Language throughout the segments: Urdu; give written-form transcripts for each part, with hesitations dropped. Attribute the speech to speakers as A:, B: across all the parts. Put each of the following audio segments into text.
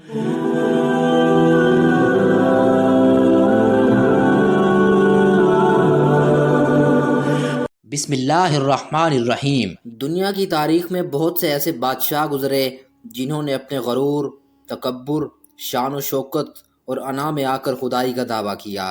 A: بسم اللہ الرحمن الرحیم۔ دنیا کی تاریخ میں بہت سے ایسے بادشاہ گزرے جنہوں نے اپنے غرور، تکبر، شان و شوکت اور انا میں آ کر خدائی کا دعویٰ کیا،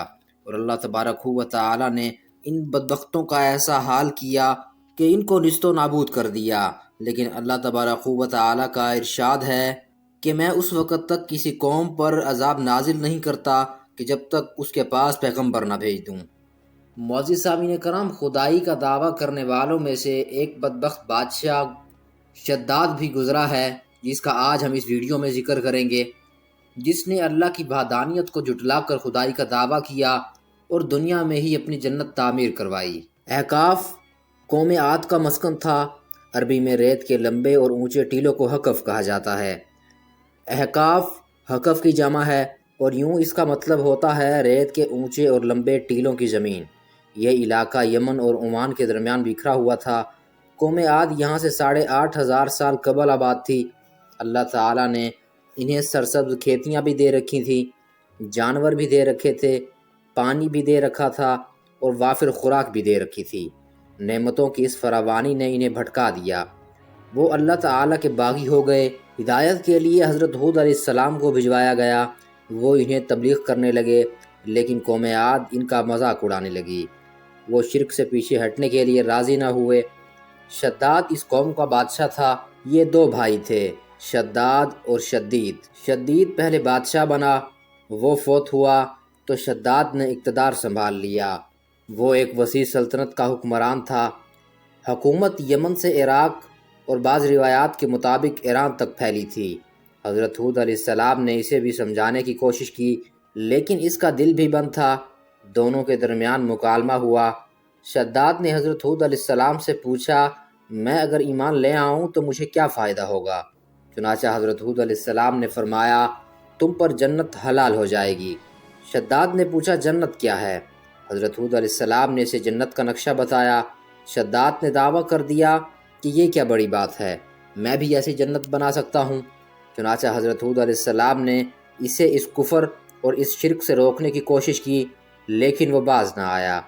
A: اور اللہ تبارک و تعالی نے ان بدبختوں کا ایسا حال کیا کہ ان کو نیست و نابود کر دیا۔ لیکن اللہ تبارک و تعالی کا ارشاد ہے کہ میں اس وقت تک کسی قوم پر عذاب نازل نہیں کرتا کہ جب تک اس کے پاس پیغمبر نہ بھیج دوں۔ معزز سامعین کرام، خدائی کا دعویٰ کرنے والوں میں سے ایک بدبخت بادشاہ شداد بھی گزرا ہے، جس کا آج ہم اس ویڈیو میں ذکر کریں گے، جس نے اللہ کی وحدانیت کو جھٹلا کر خدائی کا دعویٰ کیا اور دنیا میں ہی اپنی جنت تعمیر کروائی۔ احقاف قوم عاد کا مسکن تھا۔ عربی میں ریت کے لمبے اور اونچے ٹیلوں کو حقف کہا جاتا ہے۔ احقاف حقف کی جمع ہے اور یوں اس کا مطلب ہوتا ہے ریت کے اونچے اور لمبے ٹیلوں کی زمین۔ یہ علاقہ یمن اور عمان کے درمیان بکھرا ہوا تھا۔ قوم عاد یہاں سے 8,500 سال قبل آباد تھی۔ اللہ تعالیٰ نے انہیں سرسبز کھیتیاں بھی دے رکھی تھیں، جانور بھی دے رکھے تھے، پانی بھی دے رکھا تھا اور وافر خوراک بھی دے رکھی تھی۔ نعمتوں کی اس فراوانی نے انہیں بھٹکا دیا۔ وہ اللہ تعالیٰ کے باغی ہو گئے۔ ہدایت کے لیے حضرت ہود علیہ السلام کو بھجوایا گیا۔ وہ انہیں تبلیغ کرنے لگے، لیکن قوم عاد ان کا مذاق اڑانے لگی۔ وہ شرک سے پیچھے ہٹنے کے لیے راضی نہ ہوئے۔ شداد اس قوم کا بادشاہ تھا۔ یہ 2 بھائی تھے، شداد اور شدید۔ شدید پہلے بادشاہ بنا، وہ فوت ہوا تو شداد نے اقتدار سنبھال لیا۔ وہ ایک وسیع سلطنت کا حکمران تھا۔ حکومت یمن سے عراق اور بعض روایات کے مطابق ایران تک پھیلی تھی۔ حضرت ہود علیہ السلام نے اسے بھی سمجھانے کی کوشش کی، لیکن اس کا دل بھی بند تھا۔ دونوں کے درمیان مکالمہ ہوا۔ شداد نے حضرت ہود علیہ السلام سے پوچھا، میں اگر ایمان لے آؤں تو مجھے کیا فائدہ ہوگا؟ چنانچہ حضرت ہود علیہ السلام نے فرمایا، تم پر جنت حلال ہو جائے گی۔ شداد نے پوچھا، جنت کیا ہے؟ حضرت ہود علیہ السلام نے اسے جنت کا نقشہ بتایا۔ شداد نے دعویٰ کر دیا کہ یہ کیا بڑی بات ہے، میں بھی ایسی جنت بنا سکتا ہوں۔ چنانچہ حضرت ہود علیہ السلام نے اسے اس کفر اور اس شرک سے روکنے کی کوشش کی، لیکن وہ باز نہ آیا۔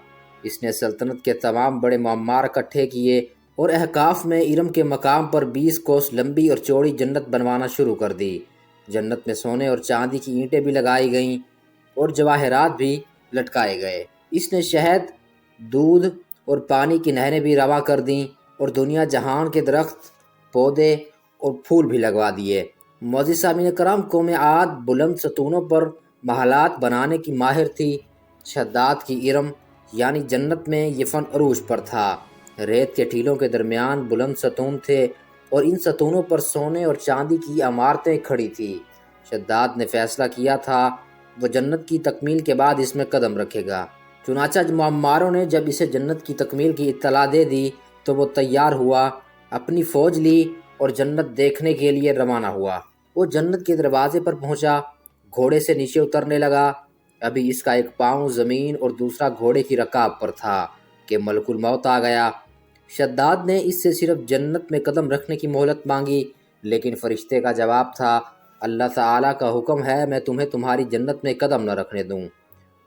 A: اس نے سلطنت کے تمام بڑے معمار اکٹھے کیے اور احقاف میں ارم کے مقام پر 20 کوس لمبی اور چوڑی جنت بنوانا شروع کر دی۔ جنت میں سونے اور چاندی کی اینٹیں بھی لگائی گئیں اور جواہرات بھی لٹکائے گئے۔ اس نے شہد، دودھ اور پانی کی نہریں بھی رواں کر دیں اور دنیا جہان کے درخت، پودے اور پھول بھی لگوا دیے۔ معزز سامعین کرام، قوم عاد بلند ستونوں پر محلات بنانے کی ماہر تھی۔ شداد کی ارم یعنی جنت میں یہ فن عروج پر تھا۔ ریت کے ٹیلوں کے درمیان بلند ستون تھے اور ان ستونوں پر سونے اور چاندی کی عمارتیں کھڑی تھیں۔ شداد نے فیصلہ کیا تھا وہ جنت کی تکمیل کے بعد اس میں قدم رکھے گا۔ چنانچہ معماروں نے جب اسے جنت کی تکمیل کی اطلاع دے دی تو وہ تیار ہوا، اپنی فوج لی اور جنت دیکھنے کے لیے روانہ ہوا۔ وہ جنت کے دروازے پر پہنچا، گھوڑے سے نیچے اترنے لگا۔ ابھی اس کا ایک پاؤں زمین اور دوسرا گھوڑے کی رکاب پر تھا کہ ملک الموت آ گیا۔ شداد نے اس سے صرف جنت میں قدم رکھنے کی مہلت مانگی، لیکن فرشتے کا جواب تھا، اللہ تعالیٰ کا حکم ہے میں تمہیں تمہاری جنت میں قدم نہ رکھنے دوں۔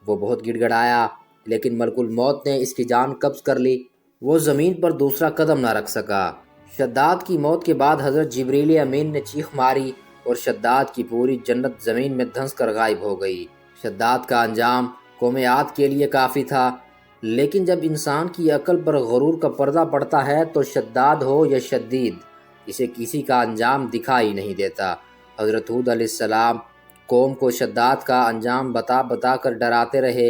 A: وہ بہت گڑ گڑایا، لیکن ملک الموت نے اس کی جان قبض کر لی۔ وہ زمین پر دوسرا قدم نہ رکھ سکا۔ شداد کی موت کے بعد حضرت جبریل امین نے چیخ ماری اور شداد کی پوری جنت زمین میں دھنس کر غائب ہو گئی۔ شداد کا انجام قوم عاد کے لیے کافی تھا، لیکن جب انسان کی عقل پر غرور کا پردہ پڑتا ہے تو شداد ہو یا شدید، اسے کسی کا انجام دکھائی نہیں دیتا۔ حضرت ہود علیہ السلام قوم کو شداد کا انجام بتا بتا کر ڈراتے رہے،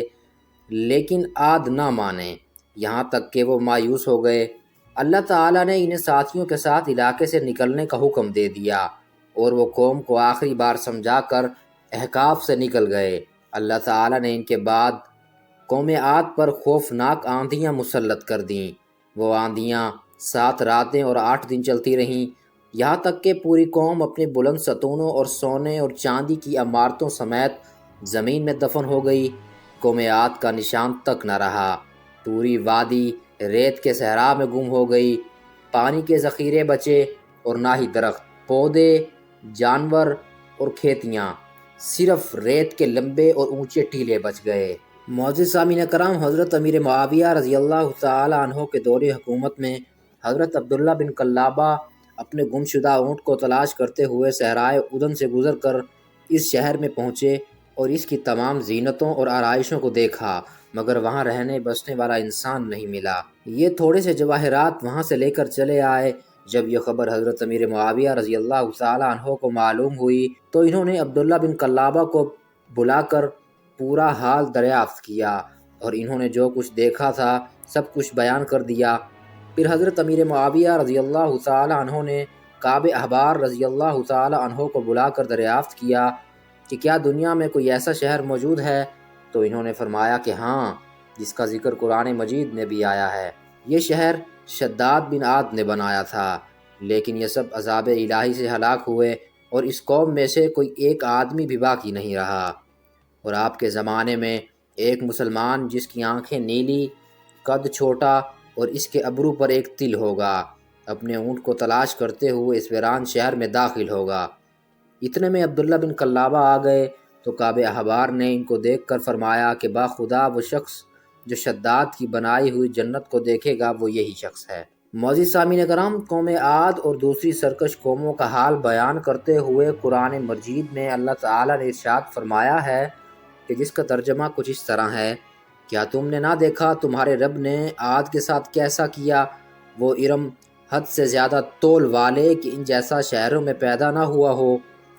A: لیکن عاد نہ مانے، یہاں تک کہ وہ مایوس ہو گئے۔ اللہ تعالیٰ نے انہیں ساتھیوں کے ساتھ علاقے سے نکلنے کا حکم دے دیا اور وہ قوم کو آخری بار سمجھا کر احقاف سے نکل گئے۔ اللہ تعالیٰ نے ان کے بعد قوم عاد پر خوفناک آندھیاں مسلط کر دیں۔ وہ آندھیاں 7 راتیں اور 8 دن چلتی رہیں، یہاں تک کہ پوری قوم اپنے بلند ستونوں اور سونے اور چاندی کی عمارتوں سمیت زمین میں دفن ہو گئی۔ قوم عاد کا نشان تک نہ رہا۔ پوری وادی ریت کے صحرا میں گم ہو گئی۔ پانی کے ذخیرے بچے اور نہ ہی درخت، پودے، جانور اور کھیتیاں، صرف ریت کے لمبے اور اونچے ٹیلے بچ گئے۔ معزز سامعین کرام، حضرت امیر معاویہ رضی اللہ تعالی عنہ کے دور حکومت میں حضرت عبداللہ بن کلابہ اپنے گمشدہ اونٹ کو تلاش کرتے ہوئے صحرائے عدن سے گزر کر اس شہر میں پہنچے اور اس کی تمام زینتوں اور آرائشوں کو دیکھا، مگر وہاں رہنے بسنے والا انسان نہیں ملا۔ یہ تھوڑے سے جواہرات وہاں سے لے کر چلے آئے۔ جب یہ خبر حضرت امیر معاویہ رضی اللہ تعالی عنہ کو معلوم ہوئی تو انہوں نے عبداللہ بن کلابہ کو بلا کر پورا حال دریافت کیا اور انہوں نے جو کچھ دیکھا تھا سب کچھ بیان کر دیا۔ پھر حضرت امیر معاویہ رضی اللہ تعالی عنہ نے کعب احبار رضی اللہ تعالی عنہ کو بلا کر دریافت کیا کہ کیا دنیا میں کوئی ایسا شہر موجود ہے؟ تو انہوں نے فرمایا کہ ہاں، جس کا ذکر قرآن مجید میں بھی آیا ہے۔ یہ شہر شداد بن عاد نے بنایا تھا، لیکن یہ سب عذاب الہی سے ہلاک ہوئے اور اس قوم میں سے کوئی ایک آدمی بھی باقی نہیں رہا۔ اور آپ کے زمانے میں ایک مسلمان جس کی آنکھیں نیلی، قد چھوٹا اور اس کے ابرو پر ایک تل ہوگا، اپنے اونٹ کو تلاش کرتے ہوئے اس ویران شہر میں داخل ہوگا۔ اتنے میں عبداللہ بن کلابہ آ گئے تو کعب احبار نے ان کو دیکھ کر فرمایا کہ باخدا وہ شخص جو شداد کی بنائی ہوئی جنت کو دیکھے گا وہ یہی شخص ہے۔ معزز سامعین کرام، قوم عاد اور دوسری سرکش قوموں کا حال بیان کرتے ہوئے قرآن مجید میں اللہ تعالیٰ نے ارشاد فرمایا ہے کہ جس کا ترجمہ کچھ اس طرح ہے، کیا تم نے نہ دیکھا تمہارے رب نے عاد کے ساتھ کیسا کیا؟ وہ ارم حد سے زیادہ طول والے کہ ان جیسا شہروں میں پیدا نہ ہوا ہو،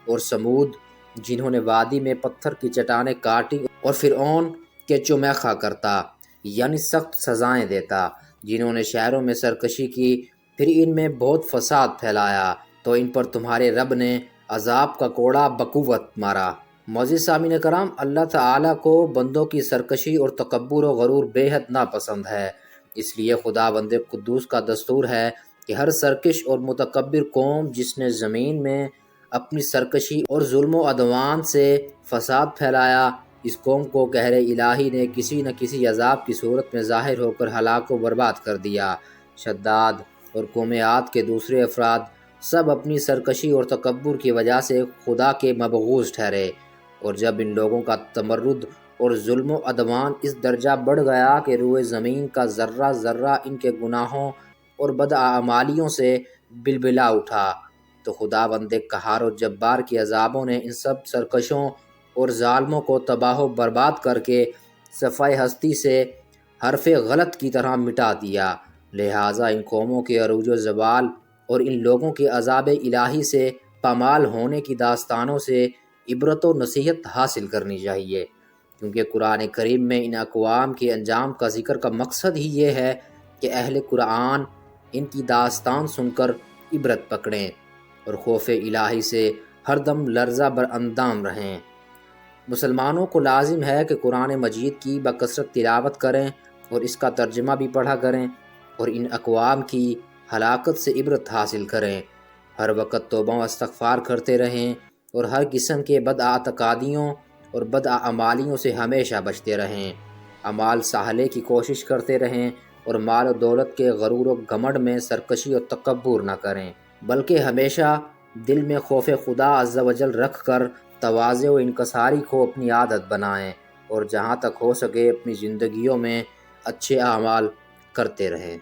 A: اور سمود جنہوں نے وادی میں پتھر کی چٹانیں کاٹی، اور فرعون کہ چمیخا کرتا یعنی سخت سزائیں دیتا، جنہوں نے شہروں میں سرکشی کی پھر ان میں بہت فساد پھیلایا، تو ان پر تمہارے رب نے عذاب کا کوڑا بقوت مارا۔ معزز سامعین کرام، اللہ تعالیٰ کو بندوں کی سرکشی اور تکبر و غرور بے حد ناپسند ہے، اس لیے خدا بند قدوس کا دستور ہے کہ ہر سرکش اور متکبر قوم جس نے زمین میں اپنی سرکشی اور ظلم و عدوان سے فساد پھیلایا، اس قوم کو قہر الہی نے کسی نہ کسی عذاب کی صورت میں ظاہر ہو کر ہلاک و برباد کر دیا۔ شداد اور قوم عاد کے دوسرے افراد سب اپنی سرکشی اور تکبر کی وجہ سے خدا کے مبغوض ٹھہرے، اور جب ان لوگوں کا تمرد اور ظلم و عدوان اس درجہ بڑھ گیا کہ روئے زمین کا ذرہ ذرہ ان کے گناہوں اور بداعمالیوں سے بلبلا اٹھا، تو خدا بند قہار و جبار کی عذابوں نے ان سب سرکشوں اور ظالموں کو تباہ و برباد کر کے صفحہ ہستی سے حرف غلط کی طرح مٹا دیا۔ لہٰذا ان قوموں کے عروج و زوال اور ان لوگوں کے عذاب الہی سے پامال ہونے کی داستانوں سے عبرت و نصیحت حاصل کرنی چاہیے، کیونکہ قرآن کریم میں ان اقوام کے انجام کا ذکر کا مقصد ہی یہ ہے کہ اہل قرآن ان کی داستان سن کر عبرت پکڑیں اور خوف الہی سے ہر دم لرزہ بر اندام رہیں۔ مسلمانوں کو لازم ہے کہ قرآن مجید کی بکثرت تلاوت کریں اور اس کا ترجمہ بھی پڑھا کریں، اور ان اقوام کی ہلاکت سے عبرت حاصل کریں۔ ہر وقت توبہ و استغفار کرتے رہیں اور ہر قسم کے بداعتقادیوں اور بداعمالیوں سے ہمیشہ بچتے رہیں۔ اعمال صالحہ کی کوشش کرتے رہیں اور مال و دولت کے غرور و گھمنڈ میں سرکشی و تکبر نہ کریں، بلکہ ہمیشہ دل میں خوف خدا عز و جل رکھ کر تواضع و انکساری کو اپنی عادت بنائیں، اور جہاں تک ہو سکے اپنی زندگیوں میں اچھے اعمال کرتے رہیں۔